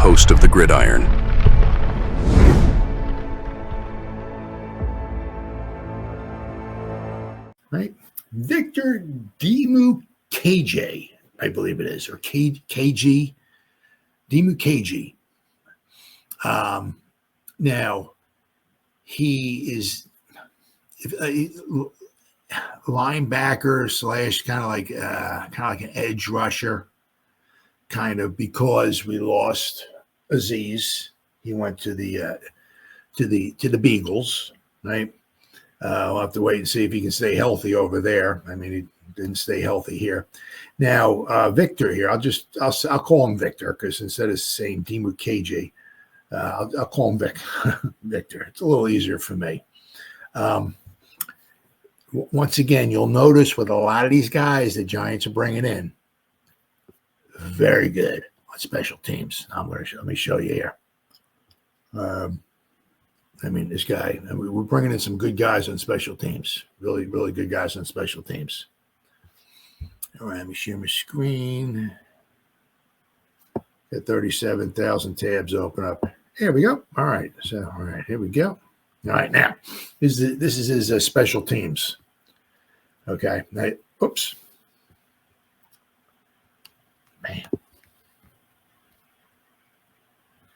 host of the Gridiron. Right? Victor Dimukeje, I believe it is, or KG, Dimukeje. Now, he is linebacker / kind of like an edge rusher, kind of, because we lost Azeez. He went to the Beagles, right? We'll have to wait and see if he can stay healthy over there. I mean, he didn't stay healthy here. Now, Victor here, I'll call him Victor, because instead of saying Dimukeje, I'll call him Victor. It's a little easier for me. Once again, you'll notice with a lot of these guys the Giants are bringing in, very good on special teams. Let me show you here. This guy, we're bringing in some good guys on special teams. Really, really good guys on special teams. All right, let me share my screen. Got 37,000 tabs open up. Here we go. All right. So, all right, here we go. All right, now, this is his special teams. Okay. Now, oops. Man.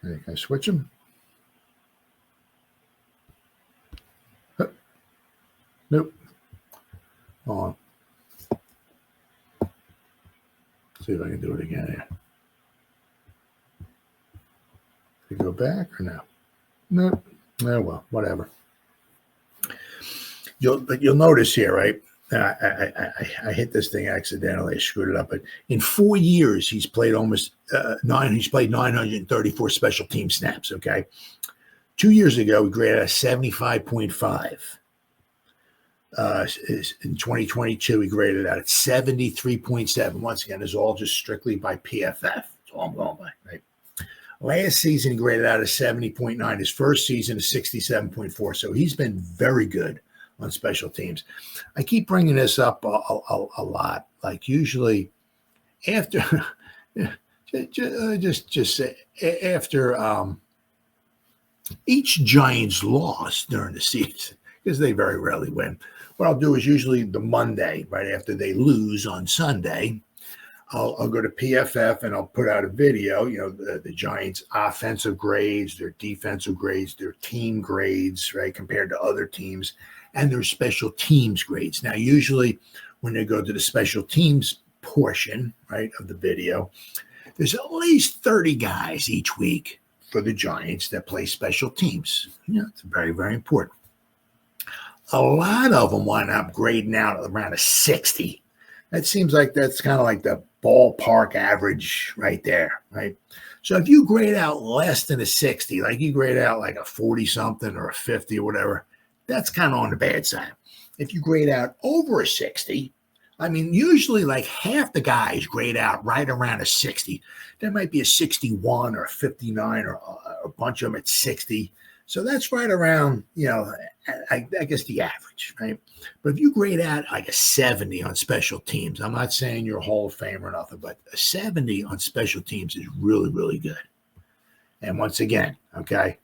Can I switch them? Nope. Hold on. See if I can do it again here. Can you go back or no? Nope. Oh, well, whatever. You'll notice here, right? I hit this thing accidentally. I screwed it up. But in 4 years, he's played He's played 934 special team snaps. Okay. 2 years ago, we graded a 75.5. In 2022, we graded out at 73.7. Once again, it's all just strictly by PFF. That's all I'm going by, right? Last season, he graded out at 70.9. His first season is 67.4. So he's been very good on special teams. I keep bringing this up a lot. Like usually after, just say after each Giants loss during the season, because they very rarely win. What I'll do is usually the Monday, right after they lose on Sunday, I'll go to PFF and I'll put out a video, the Giants' offensive grades, their defensive grades, their team grades, right, compared to other teams, and their special teams grades. Now, usually when they go to the special teams portion, right, of the video, there's at least 30 guys each week for the Giants that play special teams. It's very, very important. A lot of them wind up grading out around a 60. That seems like that's kind of like the ballpark average right there, right? So if you grade out less than a 60, like you grade out like a 40-something or a 50 or whatever, that's kind of on the bad side. If you grade out over a 60, usually like half the guys grade out right around a 60. There might be a 61 or a 59 or a bunch of them at 60. So that's right around, I guess the average, right? But if you grade out like a 70 on special teams, I'm not saying you're a Hall of Fame or nothing, but a 70 on special teams is really, really good. And once again, okay,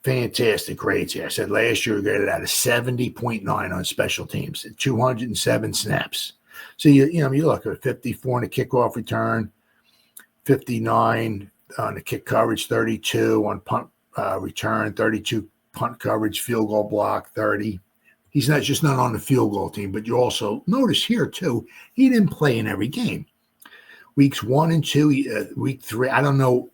fantastic grades here. I said last year we graded out a 70.9 on special teams at 207 snaps. So you look at 54 on the kickoff return, 59 on the kick coverage, 32 on punt return, 32 punt coverage, field goal block, 30. He's not on the field goal team, but you also notice here too, he didn't play in every game. Weeks 1 and 2, week 3, I don't know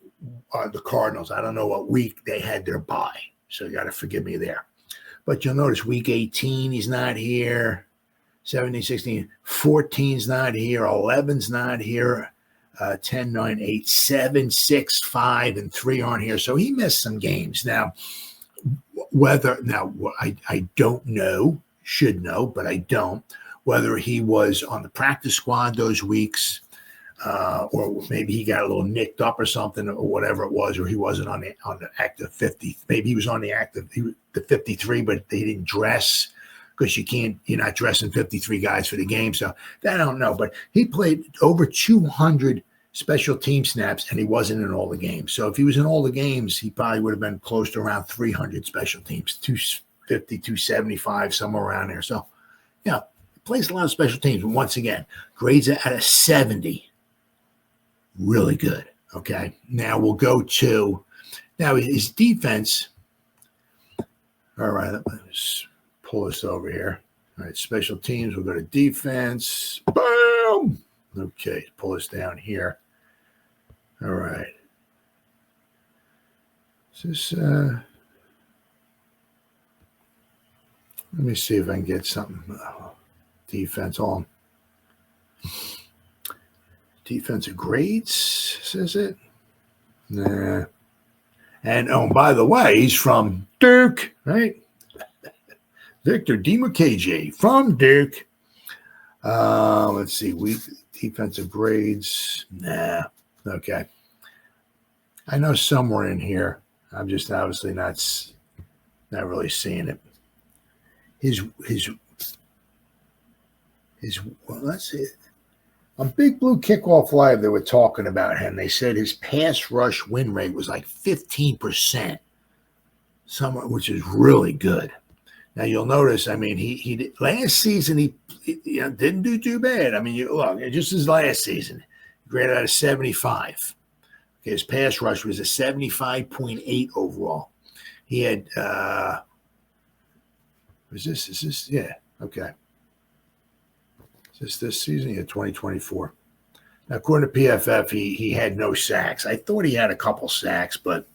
the Cardinals. I don't know what week they had their bye, so you got to forgive me there. But you'll notice week 18, he's not here. 17, 16, 14's not here. 11's not here. 10, 9, 8, 7, 6, 5, and 3 aren't here. So he missed some games. Now, I don't know, should know, but I don't, whether he was on the practice squad those weeks, or maybe he got a little nicked up or something, or whatever it was, or he wasn't on the active 50. Maybe he was on the 53, but they didn't dress, because you're not dressing 53 guys for the game. So I don't know, but he played over 200 special team snaps, and he wasn't in all the games. So if he was in all the games, he probably would have been close to around 300 special teams, 250, 275, somewhere around there. So, yeah, he plays a lot of special teams. But once again, grades out of 70. Really good. Okay. Now we'll go to his defense. All right. Let's pull this over here. All right. Special teams. We'll go to defense. Bam. Okay. Pull this down here. All right. Is this, let me see if I can get something. Defense on. Defensive grades, says it. Nah. And by the way, he's from Duke, right? Victor Dimukeje from Duke. Let's see. Defensive grades. Nah. Okay. I know somewhere in here. I'm just obviously not really seeing it. Well, let's see. On Big Blue Kickoff Live, they were talking about him. They said his pass rush win rate was like 15%, which is really good. Now you'll notice. I mean, he last season he didn't do too bad. I mean, look, just his last season, graded out of 75. Okay, his pass rush was a 75.8 overall. He had is this? Yeah, okay. This season, he had 2024. Now, according to PFF, he had no sacks. I thought he had a couple sacks, but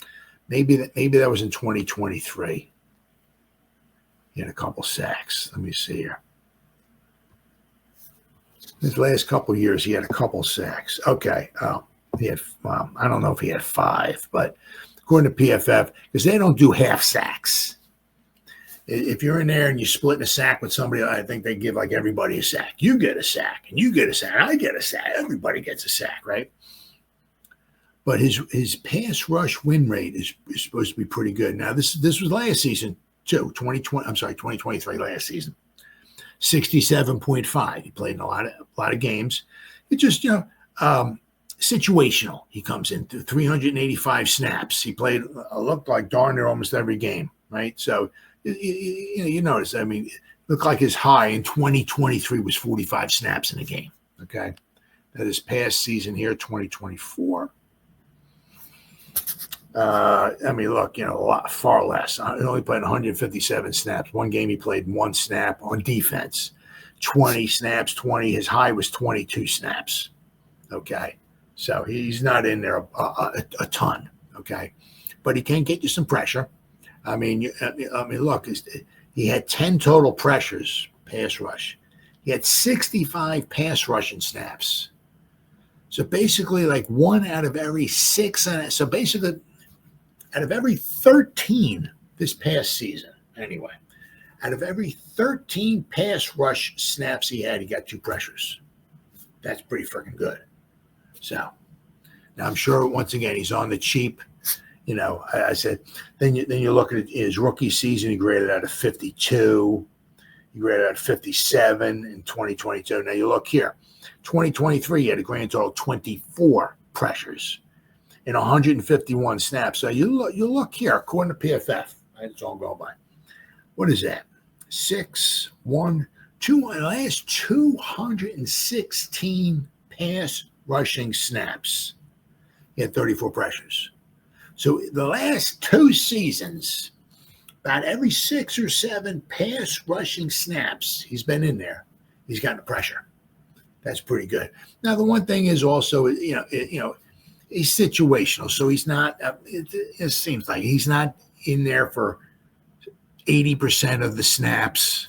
maybe that was in 2023. He had a couple sacks. Let me see here. His last couple of years, he had a couple sacks. Okay. He had. I don't know if he had 5, but according to PFF, because they don't do half sacks. If you're in there and you're splitting a sack with somebody, I think they give like everybody a sack. You get a sack, and you get a sack. I get a sack. Everybody gets a sack, right? But his pass rush win rate is supposed to be pretty good. Now this was last season too. 2023 last season. 67.5. He played in a lot of games. It just situational. He comes in through 385 snaps. He played looked like darn near almost every game, right? So. You notice, I mean, it looked like his high in 2023 was 45 snaps in a game. Okay. Now, this past season here, 2024. I mean, look, far less. He only played 157 snaps. One game he played 1 snap on defense. 20 snaps, 20. His high was 22 snaps. Okay. So he's not in there a ton. Okay. But he can get you some pressure. I mean, look, he had 10 total pressures, pass rush. He had 65 pass rushing snaps. So basically, like 1 out of every 6. So basically, out of every 13 this past season, anyway, out of every 13 pass rush snaps he had, he got 2 pressures. That's pretty freaking good. So now I'm sure, once again, he's on the cheap. I said, then you look at his rookie season, he graded out of 52. He graded out of 57 in 2022. Now you look here, 2023, he had a grand total of 24 pressures in 151 snaps. So you look here, according to PFF, that's all I'm going by. What is that? 6, 1, 2, last 216 pass rushing snaps. He had 34 pressures. So the last 2 seasons, about every 6 or 7 pass rushing snaps he's been in there, he's gotten the pressure. That's pretty good. Now the one thing is also, he's situational, so he's not. It seems like he's not in there for 80% of the snaps.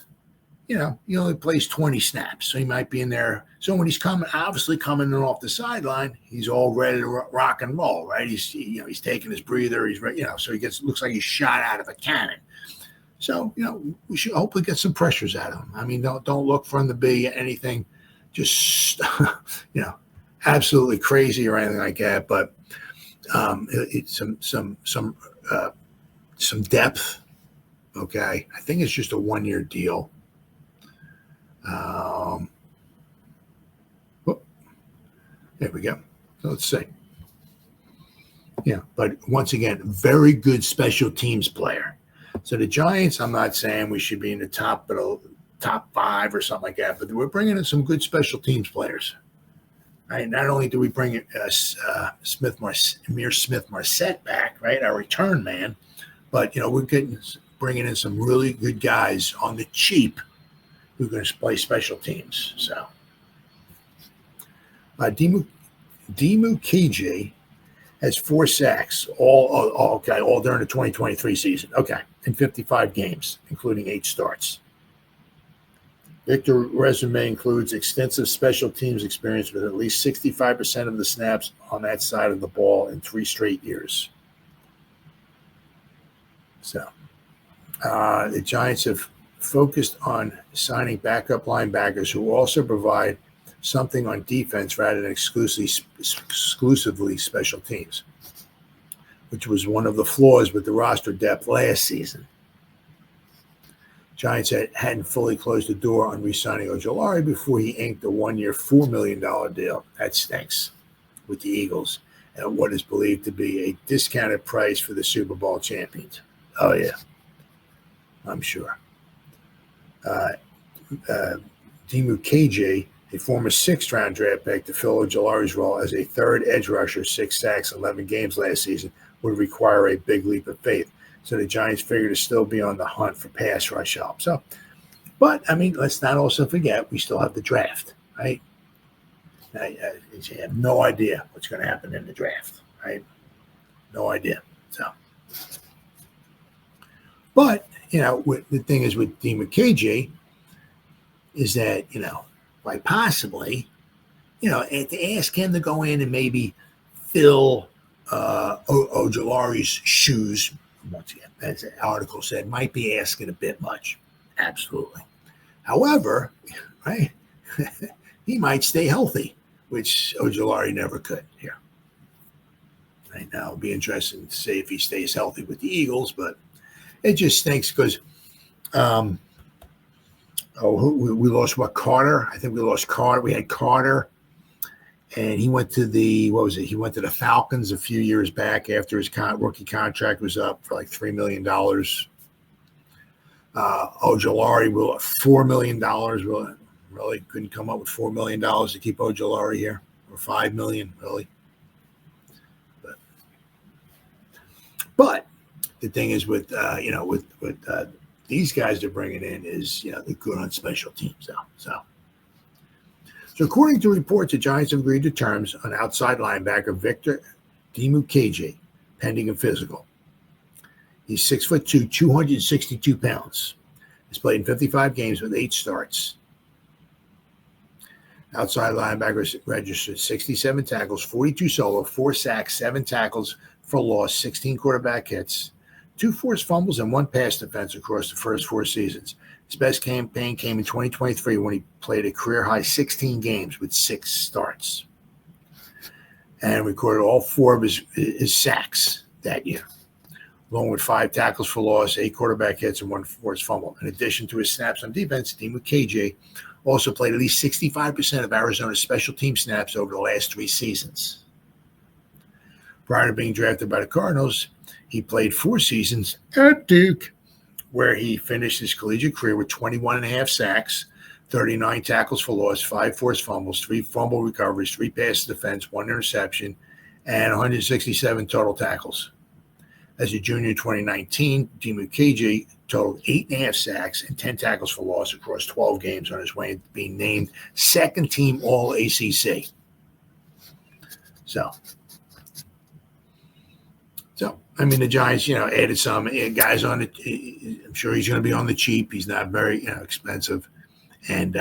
He only plays 20 snaps, so he might be in there. So when he's coming in off the sideline, he's all ready to rock and roll, right? He's taking his breather. He's ready, so he looks like he's shot out of a cannon. So we should hopefully get some pressures out of him. I mean, don't look for him to be anything, just absolutely crazy or anything like that. But it's some depth. Okay, I think it's just a 1-year deal. There we go. So let's see. Yeah, but once again, very good special teams player. So the Giants, I'm not saying we should be in the top 5 or something like that, but we're bringing in some good special teams players. Right? Not only do we bring Amir Smith-Marset back, right, our return man, but we're bringing in some really good guys on the cheap who are going to play special teams. So, Dimukeje has 4 sacks, all during the 2023 season. Okay, in 55 games, including 8 starts. Victor's resume includes extensive special teams experience with at least 65% of the snaps on that side of the ball in 3 straight years. So, the Giants have focused on signing backup linebackers who also provide something on defense rather than exclusively special teams, which was one of the flaws with the roster depth last season. Giants hadn't fully closed the door on re-signing Ojulari before he inked a 1-year, $4 million deal. That stinks with the Eagles at what is believed to be a discounted price for the Super Bowl champions. Oh, yeah, I'm sure. Dimukeje, a former 6th-round draft pick to fill Ojulari's role as a 3rd edge rusher, 6 sacks, 11 games last season, would require a big leap of faith. So the Giants figure to still be on the hunt for pass rush help. So, but, let's not also forget, we still have the draft, right? I have no idea what's going to happen in the draft, right? No idea. So, but, the thing is with Dimukeje is that, like possibly, to ask him to go in and maybe fill Ojulari's shoes, once again, as the article said, might be asking a bit much. Absolutely. However, right, he might stay healthy, which Ojulari never could here. Right now, it'll be interesting to see if he stays healthy with the Eagles, but it just stinks because we lost Carter. I think we lost Carter. We had Carter, and he went to he went to the Falcons a few years back after his rookie contract was up for like $3 million. Ojulari will $4 million. Really couldn't come up with $4 million to keep Ojulari here, or $5 million, really. But the thing is with these guys they're bringing in is they're good on special teams now. So according to reports, the Giants have agreed to terms on outside linebacker Victor Dimukeje, pending a physical. He's 6'2", 262 pounds. He's played in 55 games with 8 starts. Outside linebackers registered 67 tackles, 42 solo, 4 sacks, 7 tackles for loss, 16 quarterback hits, 2 forced fumbles, and 1 pass defense across the first 4 seasons. His best campaign came in 2023 when he played a career-high 16 games with 6 starts and recorded all 4 of his sacks that year, along with 5 tackles for loss, 8 quarterback hits, and 1 forced fumble. In addition to his snaps on defense, Dimukeje also played at least 65% of Arizona's special team snaps over the last 3 seasons. Prior to being drafted by the Cardinals, he played 4 seasons at Duke, where he finished his collegiate career with 21.5 sacks, 39 tackles for loss, 5 forced fumbles, 3 fumble recoveries, 3 pass defense, 1 interception, and 167 total tackles. As a junior in 2019, Dimukeje totaled 8.5 sacks and 10 tackles for loss across 12 games on his way to being named second-team All-ACC. So, the Giants, added some guys on it. I'm sure he's going to be on the cheap. He's not very expensive. And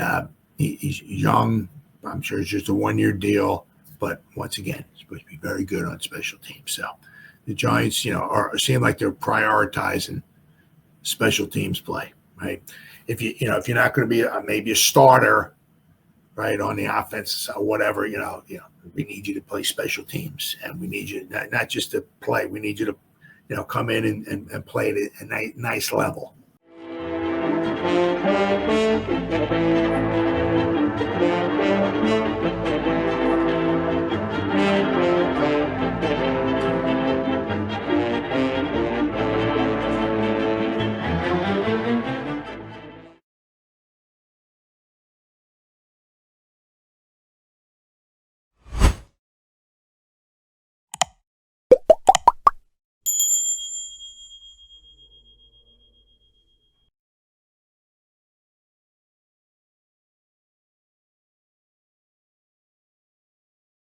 he's young. I'm sure it's just a 1-year deal. But once again, he's supposed to be very good on special teams. So the Giants, seem like they're prioritizing special teams play, right? If you're not going to be maybe a starter, right, on the offense or whatever, we need you to play special teams, and we need you not just to play. We need you to, come in and play at a nice level.